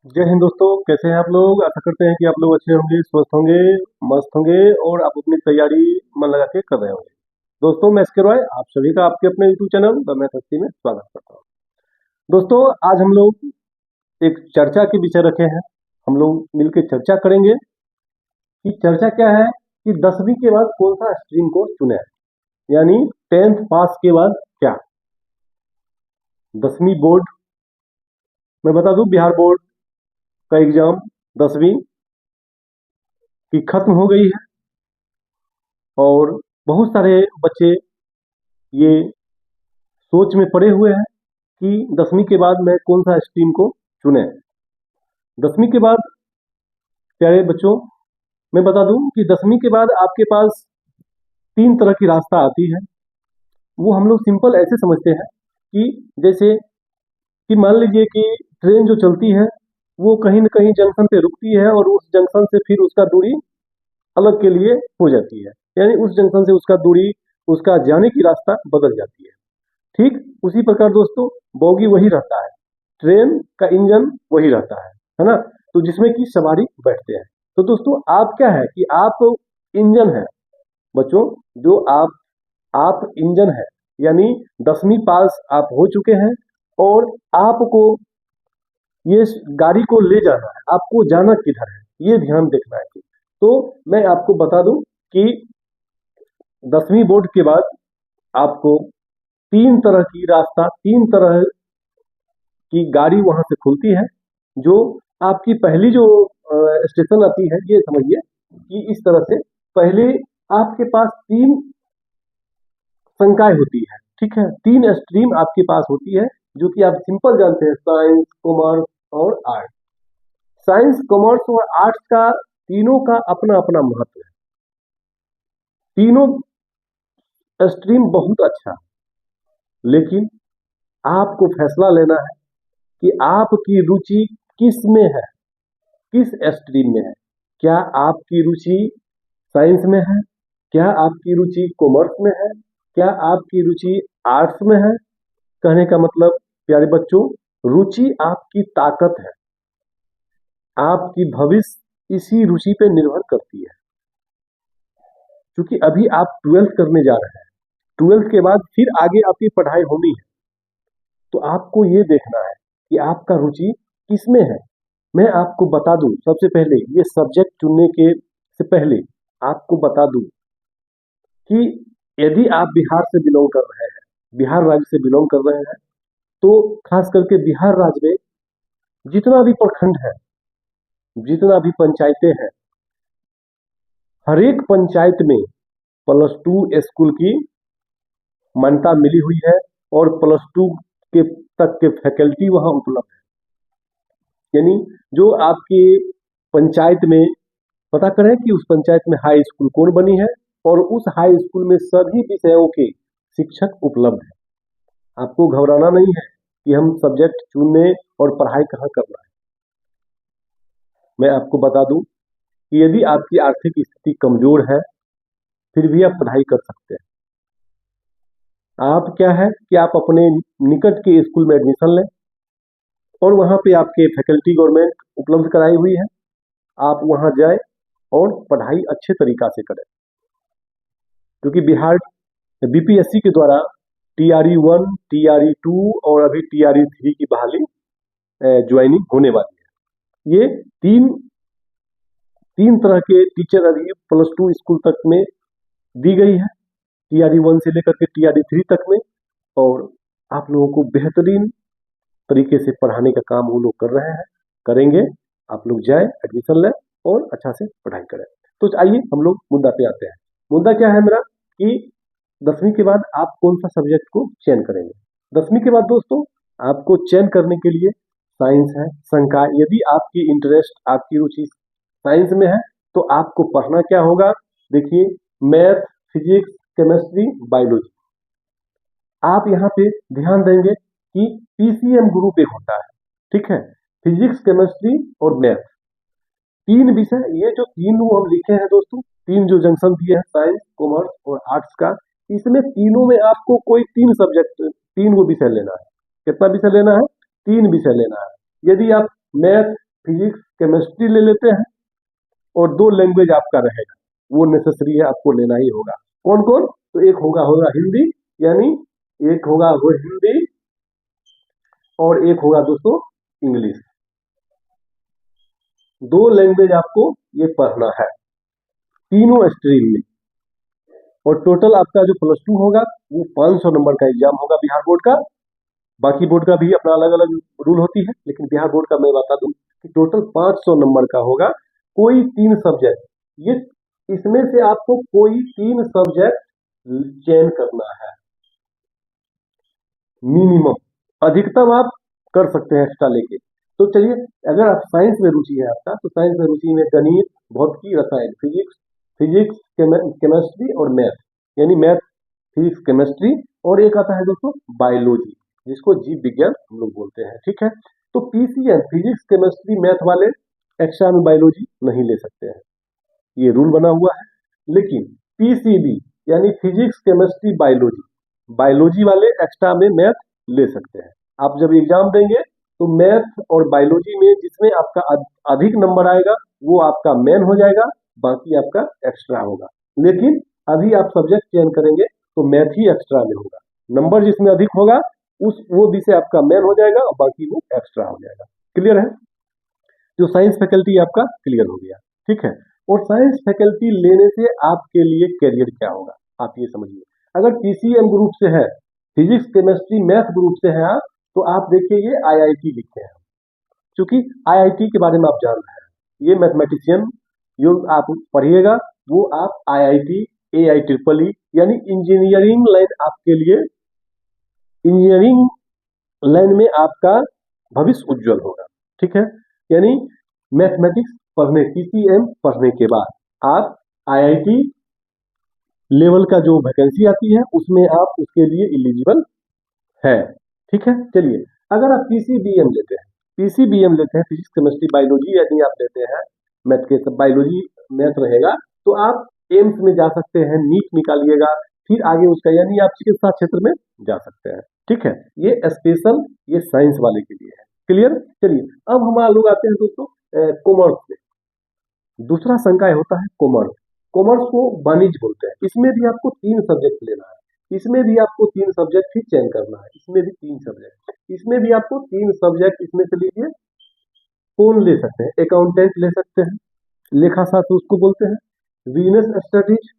जय हिंद दोस्तों, कैसे हैं आप लोग। आशा करते हैं कि आप लोग अच्छे होंगे, स्वस्थ होंगे, मस्त होंगे और आप अपनी तैयारी मन लगा के कर रहे होंगे। दोस्तों, मैं एसके रॉय आप सभी का आपके अपने यूट्यूब चैनल द मैथ हस्ती में स्वागत करता हूँ। दोस्तों, आज हम लोग एक चर्चा के विषय रखे हैं। हम लोग मिलकर चर्चा करेंगे कि चर्चा क्या है कि 10वीं के बाद कौन सा स्ट्रीम को चुने, यानी 10th पास के बाद क्या। 10वीं बोर्ड, मैं बता दूं, बिहार बोर्ड का एग्जाम 10वीं की खत्म हो गई है और बहुत सारे बच्चे ये सोच में पड़े हुए हैं कि 10वीं के बाद मैं कौन सा स्ट्रीम को चुने। 10वीं के बाद प्यारे बच्चों, मैं बता दूं कि 10वीं के बाद आपके पास 3 तरह की रास्ता आती है। वो हम लोग सिंपल ऐसे समझते हैं कि जैसे कि मान लीजिए कि ट्रेन जो चलती है वो कहीं न कहीं जंक्शन पे रुकती है और उस जंक्शन से फिर उसका दूरी अलग के लिए हो जाती है, यानी उस जंक्शन से उसका दूरी, उसका जाने की रास्ता बदल जाती है। ठीक उसी प्रकार दोस्तों, बोगी वही रहता है, ट्रेन का इंजन वही रहता है ना। तो जिसमें कि सवारी बैठते हैं। तो दोस्तों, आप क्या है कि आप इंजन है बच्चों, जो आप इंजन है, यानी 10वीं पास आप हो चुके हैं और आपको ये गाड़ी को ले जाना है, आपको जाना किधर है ये ध्यान देखना है। तो मैं आपको बता दूं कि 10वीं बोर्ड के बाद आपको 3 तरह की गाड़ी वहां से खुलती है। जो आपकी पहली जो स्टेशन आती है, ये समझिए कि इस तरह से पहले आपके पास 3 संकाय होती है। ठीक है, 3 स्ट्रीम आपके पास होती है, जो कि आप सिंपल जानते हैं, साइंस, कॉमर्स और आर्ट। साइंस, कॉमर्स और आर्ट्स का तीनों का अपना अपना महत्व है। तीनों स्ट्रीम बहुत अच्छा है, लेकिन आपको फैसला लेना है कि आपकी रुचि किस में है, किस स्ट्रीम में है। क्या आपकी रुचि साइंस में है? क्या आपकी रुचि कॉमर्स में है? क्या आपकी रुचि आर्ट्स में है? कहने का मतलब प्यारे बच्चों, रुचि आपकी ताकत है। आपकी भविष्य इसी रुचि पे निर्भर करती है। क्योंकि अभी आप 12th करने जा रहे हैं, 12th के बाद फिर आगे आपकी पढ़ाई होनी है। तो आपको ये देखना है कि आपका रुचि किसमें है। मैं आपको बता दूं, सबसे पहले ये सब्जेक्ट चुनने के से पहले आपको बता दूं कि यदि आप बिहार से बिलोंग कर रहे हैं, बिहार राज्य से बिलोंग कर रहे हैं, तो खास करके बिहार राज्य में जितना भी प्रखंड है, जितना भी पंचायतें हैं, हर एक पंचायत में +2 स्कूल की मान्यता मिली हुई है और +2 के तक के फैकल्टी वहां उपलब्ध है। यानी जो आपकी पंचायत में पता करें कि उस पंचायत में हाई स्कूल कौन बनी है और उस हाई स्कूल में सभी विषयों के शिक्षक उपलब्ध है। आपको घबराना नहीं है कि हम सब्जेक्ट चुनने और पढ़ाई कहाँ करना है। मैं आपको बता दूं कि यदि आपकी आर्थिक स्थिति कमजोर है, फिर भी आप पढ़ाई कर सकते हैं। आप क्या है कि आप अपने निकट के स्कूल में एडमिशन लें और वहां पे आपके फैकल्टी गवर्नमेंट उपलब्ध कराई हुई है। आप वहां जाए और पढ़ाई अच्छे तरीका से करें, क्योंकि बिहार बीपीएससी के द्वारा TRE 1, TRE 2 और अभी TRE 3 की बहाली ज्वाइनिंग होने वाली है। ये तीन तरह के टीचर अभी +2 स्कूल तक में दी गई है, TRE 1 से लेकर के TRE 3 तक में। और आप लोगों को बेहतरीन तरीके से पढ़ाने का काम वो लोग कर रहे हैं, करेंगे। आप लोग जाए, एडमिशन लें और अच्छा से पढ़ाई करें। तो आइए हम लोग मुद्दा पे आते हैं। मुद्दा क्या है मेरा कि 10वीं के बाद आप कौन सा सब्जेक्ट को चयन करेंगे। 10वीं के बाद दोस्तों, आपको चयन करने के लिए साइंस है, संकाय। यदि आपकी इंटरेस्ट, आपकी रुचि साइंस में है, तो आपको पढ़ना क्या होगा। देखिए, मैथ, फिजिक्स, केमिस्ट्री, बायोलॉजी। आप यहाँ पे ध्यान देंगे कि PCM ग्रुप एक होता है। ठीक है, फिजिक्स, केमिस्ट्री और मैथ, 3 विषय। ये जो 3 हम लिखे हैं दोस्तों, 3 जो जंक्शन दिए हैं, साइंस, कॉमर्स और आर्ट्स का, इसमें तीनों में आपको कोई 3 सब्जेक्ट, 3 वो विषय लेना है। कितना विषय लेना है? 3 विषय लेना है। यदि आप मैथ फिजिक्स केमिस्ट्री ले लेते हैं और 2 लैंग्वेज आपका रहेगा, वो नेसेसरी है, आपको लेना ही होगा। कौन कौन? तो एक होगा हिंदी, यानी एक होगा वो हिंदी और एक होगा दोस्तों इंग्लिश। 2 लैंग्वेज आपको ये पढ़ना है तीनों स्ट्रीम में। और टोटल आपका जो +2 होगा वो 500 नंबर का एग्जाम होगा बिहार बोर्ड का। बाकी बोर्ड का भी अपना अलग अलग रूल होती है, लेकिन बिहार बोर्ड का मैं बता दूं कि टोटल 500 नंबर का होगा। कोई 3 सब्जेक्ट, ये इसमें से आपको कोई 3 सब्जेक्ट चयन करना है मिनिमम। अधिकतम आप कर सकते हैं एक्स्ट्रा लेके। तो चलिए, अगर आप साइंस में रुचि है आपका, तो साइंस में रुचि में गणित, भौतिकी, रसायन, फिजिक्स केमिस्ट्री और मैथ, यानी मैथ, फिजिक्स, केमिस्ट्री, और एक आता है दोस्तों बायोलॉजी, जिसको जीव विज्ञान हम लोग बोलते हैं। ठीक है, तो पीसीएम फिजिक्स केमिस्ट्री मैथ वाले एक्स्ट्रा में बायोलॉजी नहीं ले सकते हैं, ये रूल बना हुआ है। लेकिन पीसीबी यानी फिजिक्स केमिस्ट्री बायोलॉजी, बायोलॉजी वाले एक्स्ट्रा में मैथ ले सकते हैं। आप जब एग्जाम देंगे तो मैथ और बायोलॉजी में जिसमें आपका अधिक नंबर आएगा वो आपका मेन हो जाएगा, बाकी आपका एक्स्ट्रा होगा। लेकिन अभी आप सब्जेक्ट चयन करेंगे तो मैथ ही एक्स्ट्रा में होगा, नंबर जिसमें अधिक होगा वो विषय आपका मेन हो जाएगा और बाकी वो एक्स्ट्रा हो जाएगा। क्लियर है? जो साइंस फैकल्टी आपका क्लियर हो गया। ठीक है, और साइंस फैकल्टी लेने से आपके लिए कैरियर क्या होगा आप ये समझिए। अगर पीसीएम ग्रुप से है, फिजिक्स केमिस्ट्री मैथ ग्रुप से है आप, तो आप देखिए ये आईआईटी लिखे हैं, क्योंकि आईआईटी के बारे में आप जान रहे हैं, ये मैथमेटिशियन जो आप पढ़िएगा वो आप आईआईटी, AIEEE यानी इंजीनियरिंग लाइन आपके लिए, इंजीनियरिंग लाइन में आपका भविष्य उज्जवल होगा। ठीक है, यानी मैथमेटिक्स पढ़ने, पीसीएम पढ़ने के बाद आप आईआईटी लेवल का जो वैकेंसी आती है उसमें आप उसके लिए एलिजिबल है। ठीक है, चलिए, अगर आप पीसीबीएम लेते हैं, फिजिक्स केमिस्ट्री बायोलॉजी यदि आप लेते हैं, मैथ के सब बायोलॉजी मैथ रहेगा, तो आप एम्स में जा सकते हैं, नीट निकालिएगा, फिर आगे उसका यानी आप चिकित्सा क्षेत्र में जा सकते हैं। ठीक है, ये स्पेशल ये साइंस वाले के लिए है। क्लियर? चलिए, अब हमारा लोग आते हैं दोस्तों कॉमर्स में। दूसरा संकाय होता है कॉमर्स। कॉमर्स को वाणिज्य बोलते हैं। इसमें भी आपको 3 सब्जेक्ट लेना है, इसमें भी आपको 3 सब्जेक्ट ही चयन करना है, इसमें भी 3 सब्जेक्ट, इसमें भी आपको 3 सब्जेक्ट इसमें से लीजिए। कौन ले सकते हैं? अकाउंटेंट ले सकते हैं, लेखा शास्त्र उसको बोलते हैं, बिजनेस स्टडीज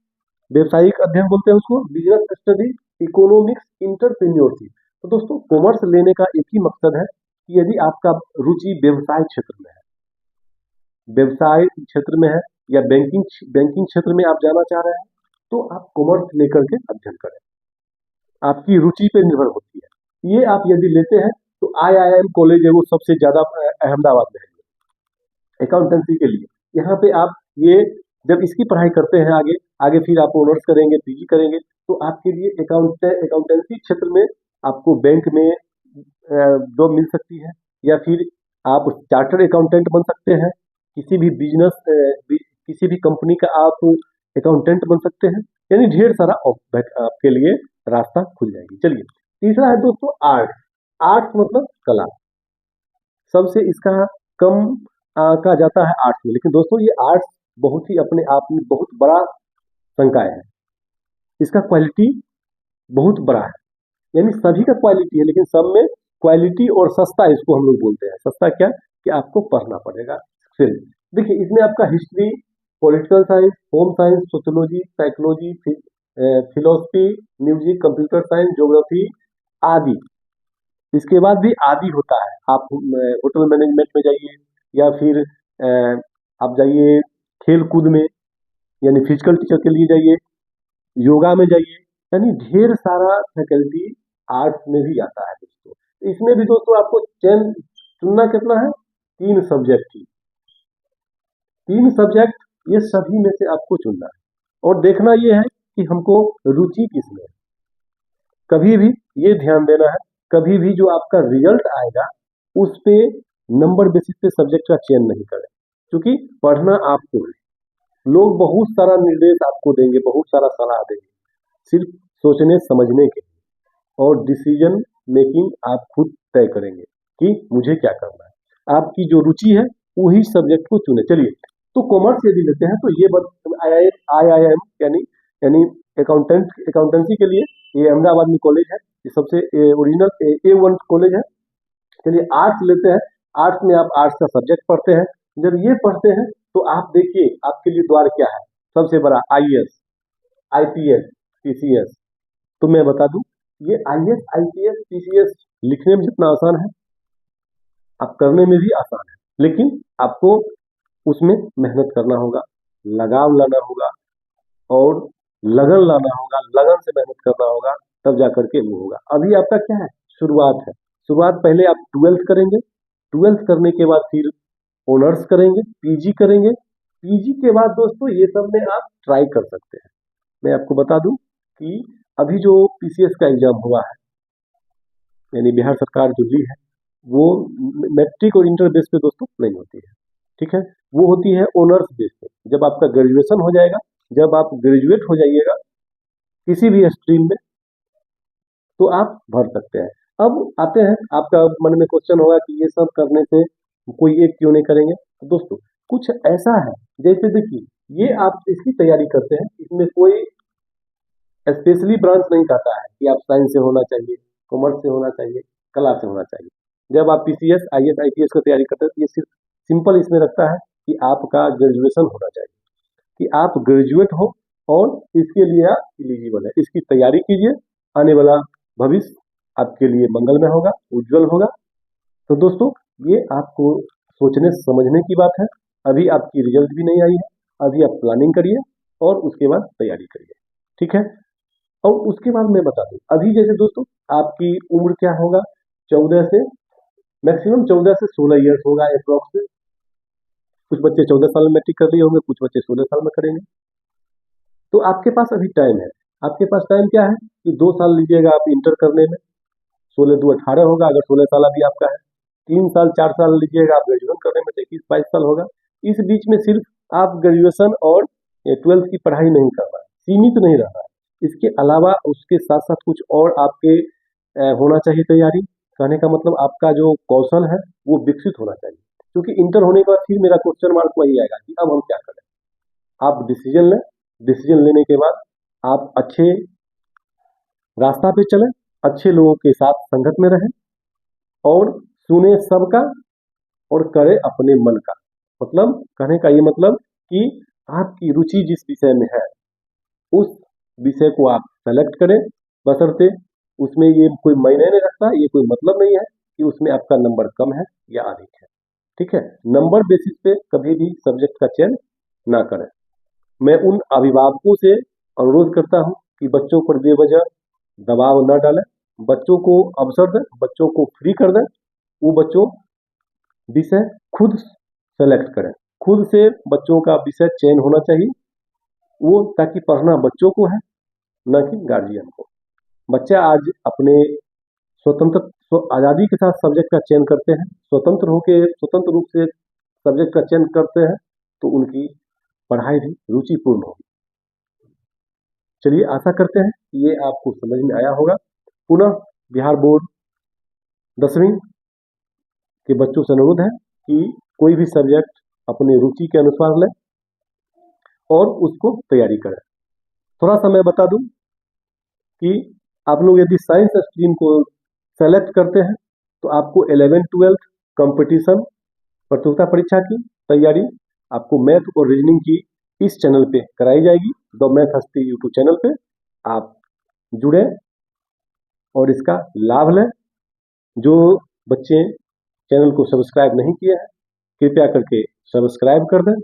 व्यवसायिक अध्ययन बोलते हैं उसको, बिजनेस स्टडीज, इकोनॉमिक्स, इंटरप्रेन्योरशिप। तो दोस्तों कॉमर्स लेने का एक ही मकसद है कि यदि आपका रुचि व्यवसाय क्षेत्र में है, व्यवसाय क्षेत्र में है या बैंकिंग क्षेत्र में आप जाना चाह रहे हैं, तो आप कॉमर्स लेकर के अध्ययन करें, आपकी रुचि पे निर्भर होती है। ये आप यदि लेते हैं तो IIM कॉलेज है वो सबसे ज्यादा अहमदाबाद में है अकाउंटेंसी के लिए। यहाँ पे आप ये जब इसकी पढ़ाई करते हैं आगे आगे फिर आप ऑनर्स करेंगे, पीजी करेंगे, तो आपके लिए अकाउंटेंसी क्षेत्र में आपको बैंक में जॉब मिल सकती है, या फिर आप चार्टर्ड अकाउंटेंट बन सकते हैं, किसी भी बिजनेस किसी भी कंपनी का आप अकाउंटेंट बन सकते हैं, यानी ढेर सारा आपके लिए रास्ता खुल जाएगी। चलिए, तीसरा है दोस्तों आर्ट्स। आर्ट्स मतलब कला, सबसे इसका कम का जाता है आर्ट्स में, लेकिन दोस्तों ये आर्ट्स बहुत ही अपने आप में बहुत बड़ा संकाय है, इसका क्वालिटी बहुत बड़ा है, यानी सभी का क्वालिटी है, लेकिन सब में क्वालिटी और सस्ता इसको हम लोग बोलते हैं। सस्ता क्या कि आपको पढ़ना पड़ेगा। फिर देखिए, इसमें आपका history, political science, home science, sociology, psychology, philosophy, music, computer science, geography आदि। इसके बाद भी आदि होता है, आप होटल मैनेजमेंट में जाइए, या फिर आप जाइए खेल कूद में, यानी फिजिकल टीचर के लिए जाइए, योगा में जाइए, यानी ढेर सारा फैकल्टी आर्ट्स में भी आता है दोस्तों। इसमें भी दोस्तों आपको चुनना कितना है? 3 सब्जेक्ट ही, 3 सब्जेक्ट, ये सभी में से आपको चुनना है और देखना ये है कि हमको रुचि किसमें है। कभी भी ये ध्यान देना है, कभी भी जो आपका रिजल्ट आएगा उस पे नंबर बेसिस पे सब्जेक्ट का चयन नहीं करें, क्योंकि पढ़ना आपको है। लोग बहुत सारा निर्देश आपको देंगे, बहुत सारा सलाह देंगे, सिर्फ सोचने समझने के, और डिसीजन मेकिंग आप खुद तय करेंगे कि मुझे क्या करना है। आपकी जो रुचि है वही सब्जेक्ट को चुने। चलिए, तो कॉमर्स यदि लेते हैं तो ये IIM यानी अकाउंटेंसी के लिए ये अहमदाबाद में कॉलेज है, ये सबसे ओरिजिनल A1 कॉलेज है। चलिए, आर्ट्स लेते हैं। आर्ट्स में आप आर्ट्स का सब्जेक्ट पढ़ते हैं। जब ये पढ़ते हैं तो आप देखिए आपके लिए द्वार क्या है, सबसे बड़ा IAS, IPS, PCS। तो मैं बता दूं, ये IAS, IPS, PCS लिखने में जितना आसान है, आप करने में भी आसान है, लेकिन आपको उसमें मेहनत करना होगा, लगाव लाना होगा और लगन लाना होगा, लगन से मेहनत करना होगा, तब जाकर के वो होगा। अभी आपका क्या है, शुरुआत है। शुरुआत पहले आप 12th करेंगे, 12th करने के बाद फिर ऑनर्स करेंगे, PG करेंगे। PG के बाद दोस्तों ये सब में आप ट्राई कर सकते हैं। मैं आपको बता दूं कि अभी जो PCS का एग्जाम हुआ है, यानी बिहार सरकार जो ली है, वो मैट्रिक और इंटर बेस पे दोस्तों नहीं होती है, ठीक है, वो होती है ऑनर्स बेस पे। जब आपका ग्रेजुएशन हो जाएगा, जब आप ग्रेजुएट हो जाइएगा किसी भी स्ट्रीम में, तो आप भर सकते हैं। अब आते हैं, आपका मन में क्वेश्चन होगा कि ये सब करने से कोई एक क्यों नहीं करेंगे। तो दोस्तों कुछ ऐसा है, जैसे देखिए ये आप इसकी तैयारी करते हैं, इसमें कोई स्पेशली ब्रांच नहीं कहता है कि आप साइंस से होना चाहिए, कॉमर्स से होना चाहिए, कला से होना चाहिए। जब आप PCS, IAS, IPS की तैयारी करते हैं तो ये सिर्फ सिंपल इसमें रखता है कि आपका ग्रेजुएशन होना चाहिए, कि आप ग्रेजुएट हो और इसके लिए आप एलिजिबल है। इसकी तैयारी कीजिए, आने वाला भविष्य आपके लिए मंगलमय होगा, उज्जवल होगा। तो दोस्तों ये आपको सोचने समझने की बात है। अभी आपकी रिजल्ट भी नहीं आई है, अभी आप प्लानिंग करिए और उसके बाद तैयारी करिए, ठीक है। और उसके बाद मैं बता दूं, अभी जैसे दोस्तों आपकी उम्र क्या होगा, 14 से मैक्सिमम 14 से 16 ईयर्स होगा अप्रोक्स। कुछ बच्चे 14 साल में मैट्रिक कर लिए होंगे, कुछ बच्चे 16 साल में करेंगे। तो आपके पास अभी टाइम है। आपके पास टाइम क्या है कि 2 साल लीजिएगा आप इंटर करने में, 16 2 18 होगा, अगर 16 साल अभी आपका है। 3 साल 4 साल लीजिएगा आप ग्रेजुएशन करने में, तो 21 22 साल होगा। इस बीच में सिर्फ आप ग्रेजुएशन और 12th की पढ़ाई नहीं करना है, सीमित नहीं रहना है। इसके अलावा उसके साथ साथ कुछ और आपके होना चाहिए तैयारी। कहने का मतलब आपका जो कौशल है वो विकसित होना चाहिए, क्योंकि इंटर होने के बाद फिर मेरा क्वेश्चन मार्क वही आएगा कि अब हम क्या करें। आप डिसीजन लें, डिसीजन लेने के बाद आप अच्छे रास्ता पे चलें, अच्छे लोगों के साथ संगत में रहें और सुने सबका और करे अपने मन का। मतलब कहने का ये मतलब कि आपकी रुचि जिस विषय में है उस विषय को आप सेलेक्ट करें, बशर्ते उसमें ये कोई मायने नहीं रखता, ये कोई मतलब नहीं है कि उसमें आपका नंबर कम है या अधिक है, ठीक है। नंबर बेसिस पे कभी भी सब्जेक्ट का चयन ना करें। मैं उन अभिभावकों से अनुरोध करता हूं कि बच्चों पर बेवजह दबाव न डालें, बच्चों को अवसर दें, बच्चों को फ्री कर दें। वो बच्चों विषय खुद सेलेक्ट करें, खुद से बच्चों का विषय चयन होना चाहिए, वो ताकि पढ़ना बच्चों को है, न कि गार्जियन को। बच्चा आज अपने आज़ादी के साथ सब्जेक्ट का चयन करते हैं, स्वतंत्र रूप से सब्जेक्ट का चयन करते हैं, तो उनकी पढ़ाई भी रुचिपूर्ण होगी। चलिए, आशा करते हैं कि ये आपको समझ में आया होगा। पुनः बिहार बोर्ड 10वीं के बच्चों से अनुरोध है कि कोई भी सब्जेक्ट अपनी रुचि के अनुसार लें और उसको तैयारी करें। थोड़ा सा मैं बता दूं कि आप लोग यदि साइंस स्ट्रीम को सेलेक्ट करते हैं तो आपको 11th-12th कंपटीशन प्रतियोगिता परीक्षा की तैयारी आपको मैथ और रीजनिंग की इस चैनल पे कराई जाएगी, द मैथ हस्ती यूट्यूब चैनल पे। आप जुड़े और इसका लाभ लें। जो बच्चे चैनल को सब्सक्राइब नहीं किए हैं, कृपया करके सब्सक्राइब कर दें,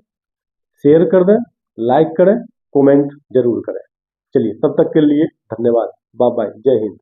शेयर कर दें, लाइक करें, कमेंट जरूर करें। चलिए, तब तक के लिए धन्यवाद। बाय बाय, जय हिंद।